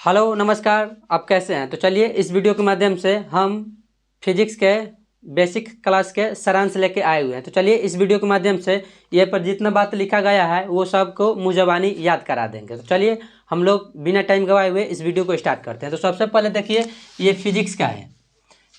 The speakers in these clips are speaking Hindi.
हेलो नमस्कार, आप कैसे हैं। तो चलिए इस वीडियो के माध्यम से हम फिजिक्स के बेसिक क्लास के सारांश लेके आए हुए हैं। तो चलिए इस वीडियो के माध्यम से ये पर जितना बात लिखा गया है वो सबको मुँह ज़बानी याद करा देंगे। तो चलिए हम लोग बिना टाइम गवाए हुए इस वीडियो को स्टार्ट करते हैं। तो सबसे पहले देखिए ये फिजिक्स का है,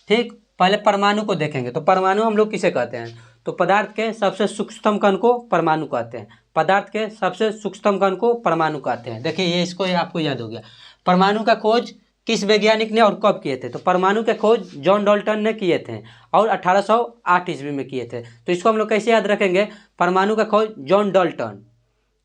ठीक। पहले परमाणु को देखेंगे। तो परमाणु हम लोग किसे कहते हैं, तो पदार्थ के सबसे सूक्ष्मतम कण को परमाणु कहते हैं। पदार्थ के सबसे सूक्ष्मतम कण को परमाणु कहते हैं। देखिए ये इसको आपको याद हो गया। परमाणु का खोज किस वैज्ञानिक ने और कब किए थे, तो परमाणु के खोज जॉन डाल्टन ने किए थे और 1808 ईस्वी में किए थे। तो इसको हम लोग कैसे याद रखेंगे, परमाणु का खोज जॉन डाल्टन,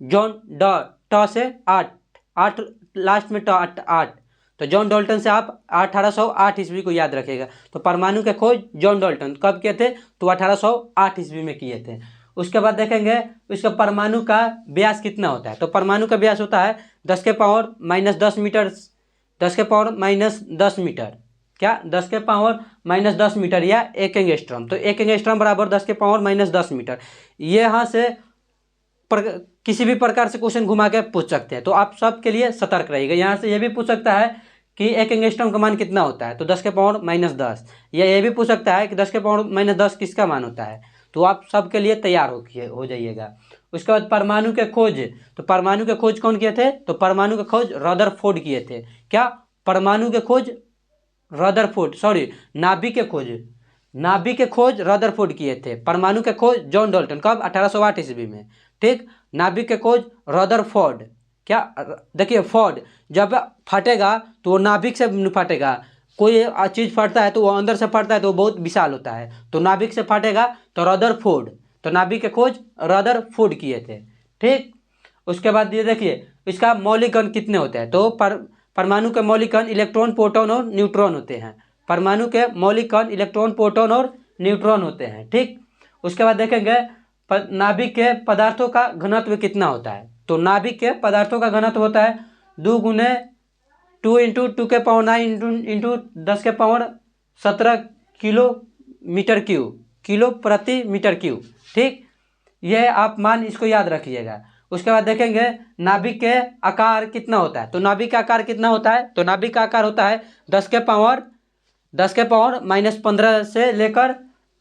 जॉन ट से आठ, आठ लास्ट में आठ, तो जॉन डाल्टन से आप 1808 ईस्वी को याद रखिएगा। तो परमाणु के खोज जॉन डाल्टन कब किए थे, तो 1808 ईस्वी में किए थे। उसके बाद देखेंगे इसका परमाणु का व्यास कितना होता है। तो परमाणु का व्यास होता है 10 के पावर माइनस 10 मीटर, 10 के पावर माइनस 10 मीटर, क्या 10 के पावर माइनस 10 मीटर या 1 एंगस्ट्रॉम। तो 1 एंगस्ट्रॉम बराबर 10 के पावर माइनस 10 मीटर। ये यहाँ से किसी भी प्रकार से क्वेश्चन घुमा के पूछ सकते हैं, तो आप सबके लिए सतर्क रहिएगा। यहाँ से ये भी पूछ सकता है कि 1 एंगस्ट्रॉम का मान कितना होता है, तो 10 के पावर माइनस 10, या ये भी पूछ सकता है कि 10 के पावर माइनस 10 किसका मान होता है। तो आप सबके लिए तैयार हो जाइएगा। उसके बाद परमाणु के खोज, तो परमाणु के खोज कौन किए थे, तो परमाणु के खोज रदरफोर्ड किए थे। क्या परमाणु के खोज रदरफोर्ड, सॉरी नाभिक के खोज, नाभिक के खोज रदरफोर्ड किए थे। परमाणु के खोज जॉन डाल्टन कब, 1808 ईस्वी में, ठीक। नाभिक के खोज रदरफोर्ड, क्या देखिए फोर्ड जब फटेगा तो वो नाभिक से फटेगा। कोई चीज़ फटता है तो वो अंदर से फटता है तो वो बहुत विशाल होता है, तो नाभिक से फटेगा तो रदरफोर्ड, तो नाभिक के खोज रदरफोर्ड किए थे, ठीक। उसके बाद ये देखिए इसका मौलिक कण कितने होते हैं, तो परमाणु के मौलिक कण इलेक्ट्रॉन, प्रोटॉन और न्यूट्रॉन होते हैं। परमाणु के मौलिक कण इलेक्ट्रॉन, प्रोटॉन और न्यूट्रॉन होते हैं, ठीक। उसके बाद देखेंगे नाभिक के पदार्थों का घनत्व कितना होता है। तो नाभिक के पदार्थों का घनत्व होता है 2 गुने 2 इंटू 2 के पावर 9 इंटू 10 के power 17 kilo metre cube, kilo प्रति मीटर क्यूब, ठीक। यह आप मान इसको याद रखिएगा। उसके बाद देखेंगे नाभिक के आकार कितना होता है। तो नाभिक का आकार कितना होता है, तो नाभिक का आकार होता है 10 के पावर माइनस 15 से लेकर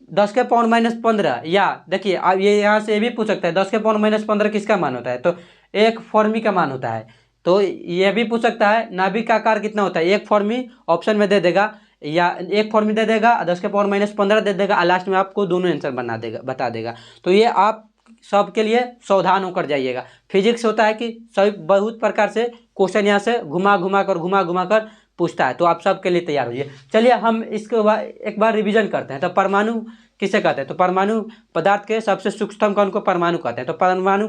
10 के पावर माइनस 15, या देखिए अब ये यहाँ से ये भी पूछ सकता है 10 के पावर माइनस 15 किसका मान होता है, तो 1 फॉर्मी का मान होता है। तो ये भी पूछ सकता है नाभिक का आकार कितना होता है, 1 फॉर्मी ऑप्शन में दे देगा, या 1 फॉर्मी दे देगा, 10 के पावर माइनस 15 दे देगा, लास्ट में आपको दोनों आंसर बता देगा। तो ये आप सबके लिए सावधान होकर जाइएगा। फिजिक्स होता है कि सभी बहुत प्रकार से क्वेश्चन यहाँ से घुमा घुमा कर पूछता है, तो आप सबके लिए तैयार होइए। चलिए हम इसको एक बार रिवीजन करते हैं। तो परमाणु किसे कहते हैं, तो परमाणु पदार्थ के सबसे सूक्ष्मतम कण को परमाणु कहते हैं। तो परमाणु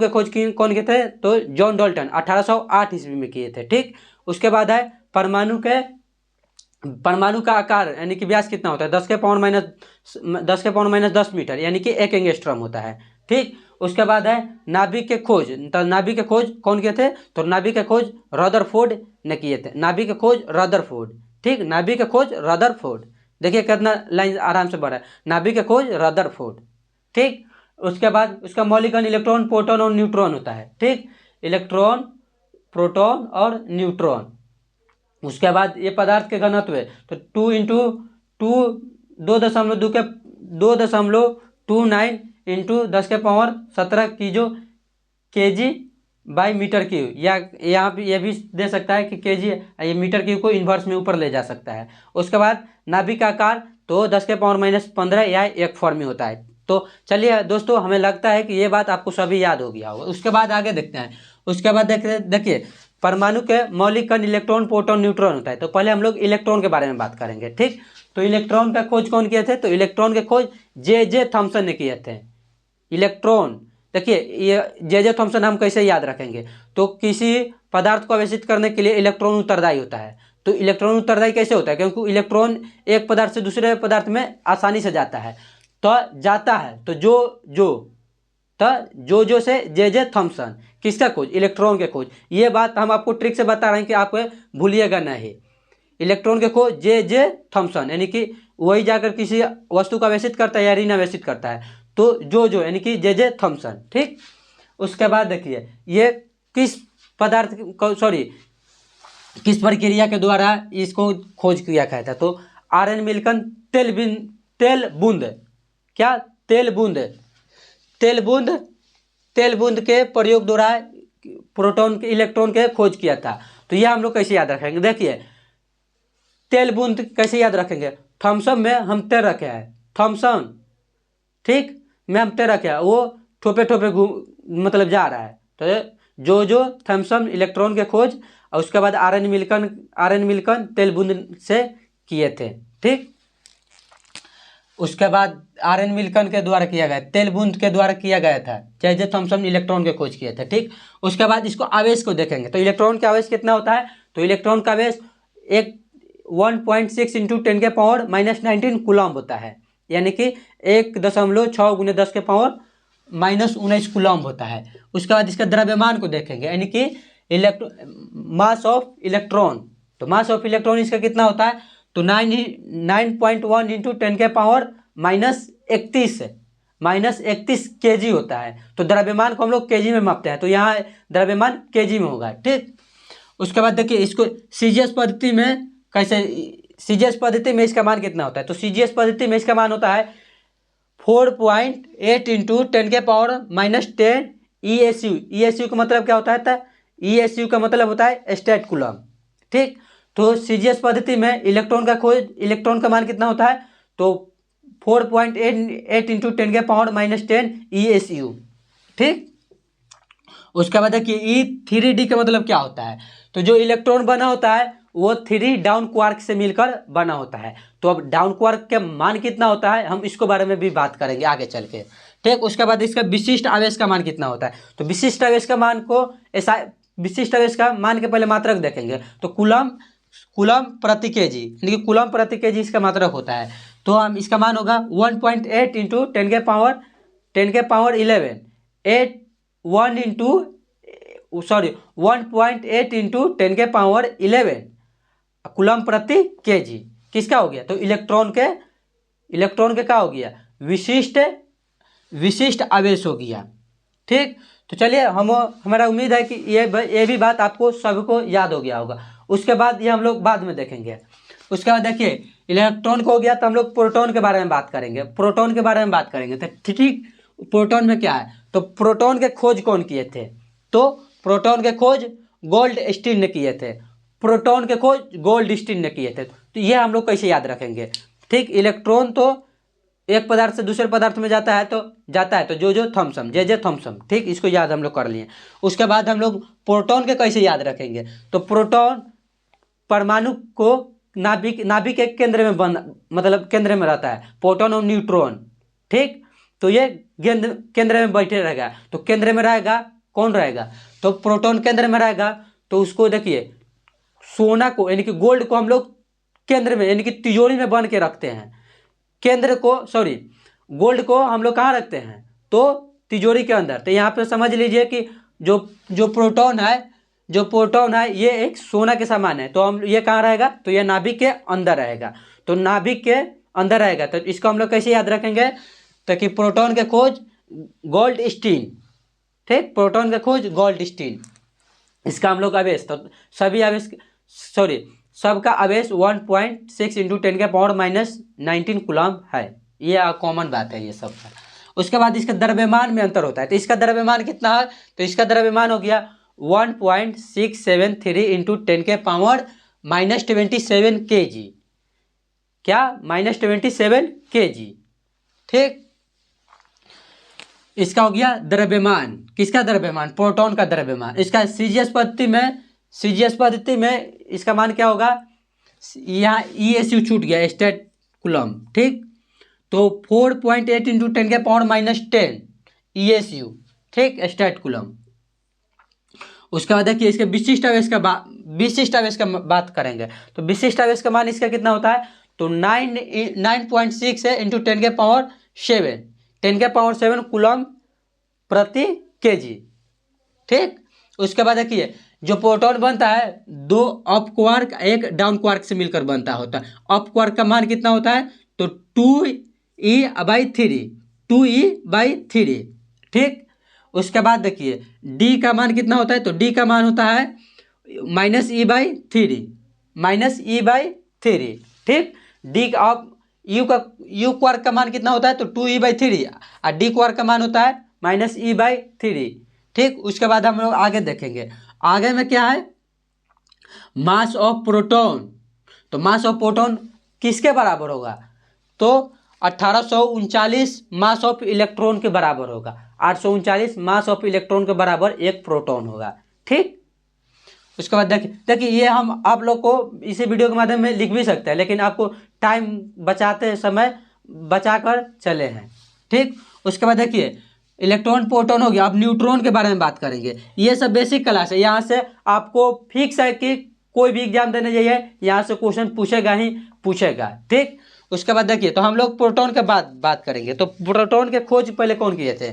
के खोज कौन किए थे, तो जॉन डाल्टन 1808 ईस्वी में किए थे, ठीक। उसके बाद है परमाणु का आकार यानी कि व्यास कितना होता है, 10 के पावर माइनस 10 मीटर यानी कि 1 एंगस्ट्रॉम होता है, ठीक। उसके बाद है नाभिक के खोज, तो नाभिक के खोज कौन किए थे, तो नाभिक के खोज रदरफोर्ड ने किए थे। नाभिक के खोज रदरफोर्ड, ठीक, नाभिक के खोज रदरफोर्ड। देखिए कितना लाइन आराम से बढ़ा है, नाभिक के खोज रदरफोर्ड, ठीक। उसके बाद उसका मौलिक कण इलेक्ट्रॉन, प्रोटॉन और न्यूट्रॉन होता है, ठीक, इलेक्ट्रॉन, प्रोटॉन और न्यूट्रॉन। उसके बाद ये पदार्थ के घनत्व है, तो 2 इंटू 2.29 इंटू 10 के power 17 KG by metre cube, या यहाँ पे ये भी दे सकता है कि केजी, ये मीटर क्यूब को इन्वर्स में ऊपर ले जा सकता है। उसके बाद नाभिक का आकार तो 10 के पावर माइनस 15 या 1 फॉर्मी होता है। तो चलिए दोस्तों हमें लगता है कि ये बात आपको सभी याद हो गया होगा। उसके बाद आगे देखते हैं। उसके बाद देखिए परमाणु के मौलिक कण इलेक्ट्रॉन, प्रोटॉन, न्यूट्रॉन होता है। तो पहले हम लोग इलेक्ट्रॉन के बारे में बात करेंगे, ठीक। तो इलेक्ट्रॉन का खोज कौन किए थे, तो इलेक्ट्रॉन के खोज जे थॉमसन ने किए थे। इलेक्ट्रॉन देखिए ये जे थॉमसन हम कैसे याद रखेंगे, तो किसी पदार्थ को आवेशित करने के लिए इलेक्ट्रॉन उत्तरदायी होता है। तो इलेक्ट्रॉन उत्तरदायी कैसे होता है, क्योंकि इलेक्ट्रॉन एक पदार्थ से दूसरे पदार्थ में आसानी से जाता है, तो जाता है तो जो से जे थॉमसन किसका खोज, इलेक्ट्रॉन के खोज। ये बात हम आपको ट्रिक से बता रहे हैं कि आप भूलिएगा नहीं। इलेक्ट्रॉन के खोज जे थॉमसन यानी कि वही जाकर किसी वस्तु का आवेशित करता है या ऋण आवेशित करता है, तो जो यानी कि जे थॉमसन, ठीक। उसके बाद देखिए ये किस पदार्थ, सॉरी किस प्रक्रिया के द्वारा इसको खोज किया गया था? तो आर्यन मिल्कन तेल बूंद, क्या तेल बूंद, तेल बूंद, तेल बूंद के प्रयोग द्वारा प्रोटॉन के इलेक्ट्रॉन के खोज किया था। तो यह हम लोग कैसे याद रखेंगे? देखिए तेल बूंद कैसे याद रखेंगे? थॉम्सन में हम तेल रखे हैं, थॉम्सन ठीक में हम तेल रखे हैं, वो ठोपे ठोपे मतलब जा रहा है। तो जो थॉम्सन इलेक्ट्रॉन के खोज और उसके बाद आर्यन मिल्कन तेल बूंद से किए थे। ठीक, उसके बाद आर्यन मिल्कन के द्वारा किया गया, तेल बूंद के द्वारा किया गया था, जे थॉम्सन इलेक्ट्रॉन के खोज किए थे। ठीक, उसके बाद इसको आवेश को देखेंगे। तो इलेक्ट्रॉन का आवेश कितना होता है? तो इलेक्ट्रॉन का आवेश 1.6 इंटू 10 के पावर -19 कूलम्ब होता है, यानी कि 1.6 गुने 10 के पावर -19 कूलम्ब होता है। उसके बाद इसका द्रव्यमान को देखेंगे, यानी कि मास ऑफ इलेक्ट्रॉन। तो मास ऑफ इलेक्ट्रॉन इसका कितना होता है? तो 9.1 इंटू 10 के पावर -31 kg होता है। तो द्रव्यमान को हम लोग kg में मापते हैं, तो यहाँ द्रव्यमान kg में होगा। ठीक, उसके बाद देखिए इसको सीजीएस पद्धति में कैसे, सीजीएस पद्धति में इसका मान कितना होता है? तो सीजीएस पद्धति में इसका मान होता है 4.8 इंटू 10 के पावर -10 ESU। ESU का मतलब क्या होता है? ESU का मतलब होता है स्टेट कूलम्ब। ठीक, तो सीजीएस पद्धति में इलेक्ट्रॉन का मान कितना होता है? तो 4.8 इंटू 10 के पावर -10 ESU। ठीक, उसके बाद देखिए E3D का मतलब क्या होता है? तो जो इलेक्ट्रॉन बना होता है वो 3 डाउन क्वार्क से मिलकर बना होता है। तो अब डाउन क्वार्क का मान कितना होता है, हम इसको बारे में भी बात करेंगे आगे चल के। ठीक, उसके बाद इसका विशिष्ट आवेश का मान कितना होता है? तो विशिष्ट आवेश का मान को ऐसा, विशिष्ट आवेश का मान के पहले मात्रक देखेंगे। तो कूलम्ब प्रति केजी, यानी कि कूलम्ब प्रति केजी इसका मात्रक होता है। तो हम इसका मान होगा 1.8 इंटू 10 के पावर 11 1.8 इंटू 10 के पावर 11 कूलम्ब प्रति केजी किसका हो गया? तो इलेक्ट्रॉन के क्या हो गया? विशिष्ट आवेश हो गया। ठीक, तो चलिए हमारा उम्मीद है कि ये भी बात आपको सबको याद हो गया होगा। उसके बाद ये हम लोग बाद में देखेंगे। उसके बाद देखिए इलेक्ट्रॉन को हो गया, तो हम लोग प्रोटॉन के बारे में बात करेंगे। तो ठीक, प्रोटॉन में क्या है? तो प्रोटॉन के खोज कौन किए थे? तो प्रोटॉन के खोज गोल्डस्टीन ने किए थे। तो ये हम लोग कैसे याद रखेंगे? ठीक, इलेक्ट्रॉन तो एक पदार्थ से दूसरे पदार्थ में जाता है तो जो थॉम्सन, जे थॉम्सन। ठीक, इसको याद हम लोग कर लिए। उसके बाद हम लोग प्रोटॉन के कैसे याद रखेंगे? तो प्रोटॉन परमाणु को नाभिक के केंद्र में रहता है, प्रोटॉन और न्यूट्रॉन। ठीक, तो ये केंद्र में बैठे रहेगा। तो केंद्र में रहेगा, कौन रहेगा? तो प्रोटॉन केंद्र में रहेगा। तो उसको देखिए सोना को, यानी कि गोल्ड को हम लोग केंद्र में, यानी कि तिजोरी में बन के रखते हैं। गोल्ड को हम लोग कहाँ रखते हैं? तो तिजोरी के अंदर। तो यहाँ पे समझ लीजिए कि जो प्रोटॉन है ये एक सोना के समान है। तो हम ये कहाँ रहेगा? तो ये नाभिक के अंदर रहेगा। तो नाभिक के अंदर रहेगा, तो इसको हम लोग कैसे याद रखेंगे? तो कि प्रोटॉन के खोज गोल्डस्टीन। ठीक, प्रोटॉन के खोज गोल्डस्टीन। इसका हम लोग आवेश, तो सबका आवेश 1.6 इंटू 10 के पावर -19 कूलम्ब है। ये कॉमन बात है ये सब का। उसके बाद इसका द्रव्यमान में अंतर होता है। तो इसका द्रव्यमान कितना है? तो इसका द्रव्यमान हो गया 1.673 इंटू 10 के पावर -27 kg। क्या? -27 kg। ठीक, इसका हो गया द्रव्यमान। किसका द्रव्यमान? प्रोटॉन का द्रव्यमान। इसका सीजीएस पद्धति में इसका मान क्या होगा? यहाँ ESU छूट गया, स्टेट कूलम्ब। ठीक, तो 4.8 इंटू 10 के पावर -10 ESU। ठीक, स्टेट कूलम्ब। उसके बाद देखिए इसके विशिष्ट आवेश का बात करेंगे। तो विशिष्ट आवेश का मान इसका कितना होता है? तो 9.6 है इंटू 10 के पावर 7 कूलम्ब प्रति केजी। ठीक, उसके बाद देखिए जो प्रोटॉन बनता है 2 अप क्वार्क 1 डाउन क्वार्क से मिलकर बनता होता है। अप क्वार्क का मान कितना होता है? तो 2e/3। ठीक, उसके बाद देखिए डी का मान कितना होता है? तो डी का मान होता है -e/3 -e/3। ठीक, डी ऑफ यू क्वार्क का मान कितना होता है, तो 2e/3 और डी क्वार्क का मान होता है -e/3। ठीक, उसके बाद हम लोग आगे देखेंगे। आगे में क्या है, मास ऑफ प्रोटॉन। तो मास ऑफ प्रोटॉन किसके बराबर होगा, तो 1839 मास ऑफ इलेक्ट्रॉन के बराबर होगा। 839 मास ऑफ इलेक्ट्रॉन के बराबर एक प्रोटॉन होगा। ठीक, उसके बाद देखिए ये हम आप लोग को इसी वीडियो के माध्यम में लिख भी सकते हैं, लेकिन आपको टाइम बचाते समय बचाकर चले हैं। ठीक, उसके बाद देखिए इलेक्ट्रॉन प्रोटॉन हो गया। अब न्यूट्रॉन के बारे में बात करेंगे। ये सब बेसिक क्लास है, यहाँ से आपको फिक्स है कि कोई भी एग्जाम देने जाइए यहाँ से क्वेश्चन पूछेगा ही पूछेगा। ठीक, उसके बाद देखिए तो हम लोग प्रोटॉन के बात करेंगे। तो प्रोटॉन के खोज पहले कौन किए थे,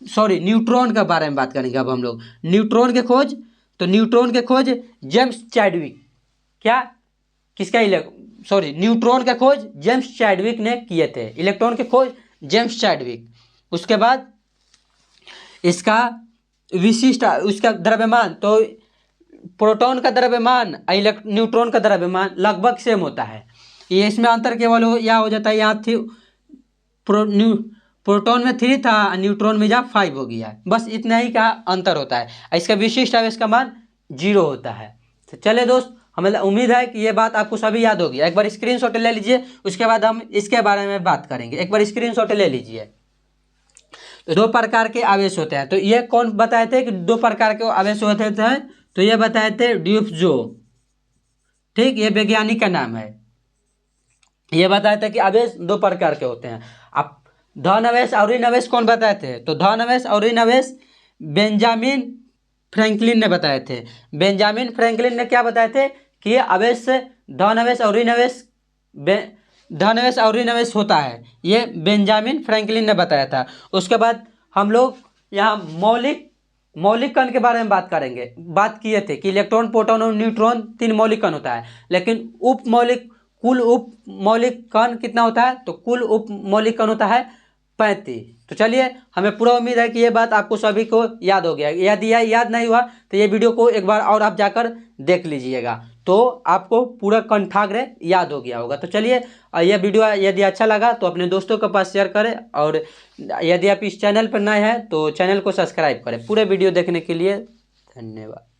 सॉरी न्यूट्रॉन के बारे में बात करेंगे अब हम लोग। न्यूट्रॉन के खोज, तो न्यूट्रॉन के खोज जेम्स चैडविक, क्या किसका सॉरी न्यूट्रॉन के खोज जेम्स चैडविक ने किए थे। इलेक्ट्रॉन के खोज जेम्स चैडविक। उसके बाद इसका विशिष्ट उसका द्रव्यमान, तो प्रोटॉन का द्रव्यमान न्यूट्रॉन का द्रव्यमान लगभग सेम होता है। ये इसमें अंतर केवल यह हो जाता है, यहाँ थी प्रोटॉन में 3 था, न्यूट्रॉन में जहाँ 5 हो गया है, बस इतना ही का अंतर होता है। इसका विशिष्ट आवेश का मान 0 होता है। तो चले दोस्त, हमें उम्मीद है कि ये बात आपको सभी याद होगी। एक बार स्क्रीनशॉट ले लीजिए, उसके बाद हम इसके बारे में बात करेंगे। एक बार स्क्रीनशॉट ले लीजिए। तो 2 प्रकार के आवेश होते हैं। तो ये कौन बताए थे कि 2 प्रकार के आवेश होते थे, तो ये बताए थे ड्यूफ्जो। ठीक, ये वैज्ञानिक का नाम है। ये बताए थे कि आवेश 2 प्रकार के होते हैं। अब धन आवेश और ऋण आवेश कौन बताए थे, तो धन आवेश और ऋण आवेश बेंजामिन फ्रैंकलिन ने बताए थे। बेंजामिन फ्रैंकलिन ने क्या बताए थे कि ये आवेश से धन आवेश और ऋण आवेश होता है, ये बेंजामिन फ्रैंकलिन ने बताया था। उसके बाद हम लोग यहाँ मौलिक कण के बारे में बात करेंगे। बात किए थे कि इलेक्ट्रॉन, प्रोटॉन और न्यूट्रॉन 3 मौलिक कण होता है, लेकिन कुल उप मौलिक कण कितना होता है, तो कुल उप मौलिक कण होता है 35। तो चलिए, हमें पूरा उम्मीद है कि ये बात आपको सभी को याद हो गया। यदि याद नहीं हुआ तो ये वीडियो को एक बार और आप जाकर देख लीजिएगा, तो आपको पूरा कंठाग्र याद हो गया होगा। तो चलिए, यह वीडियो यदि अच्छा लगा तो अपने दोस्तों के पास शेयर करें, और यदि आप इस चैनल पर नए हैं तो चैनल को सब्सक्राइब करें। पूरे वीडियो देखने के लिए धन्यवाद।